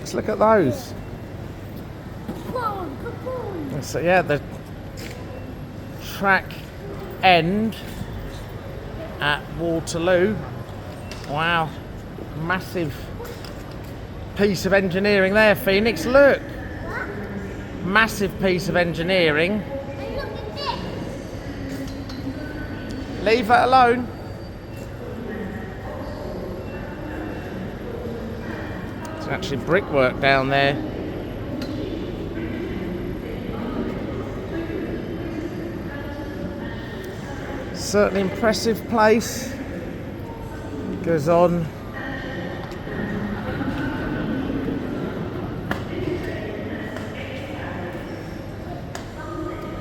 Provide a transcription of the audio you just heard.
trucks. Look at those. So yeah, the track end at Waterloo. Wow, massive piece of engineering there, Phoenix. Look, massive piece of engineering. Leave that alone. It's actually brickwork down there. Certainly impressive place. Goes on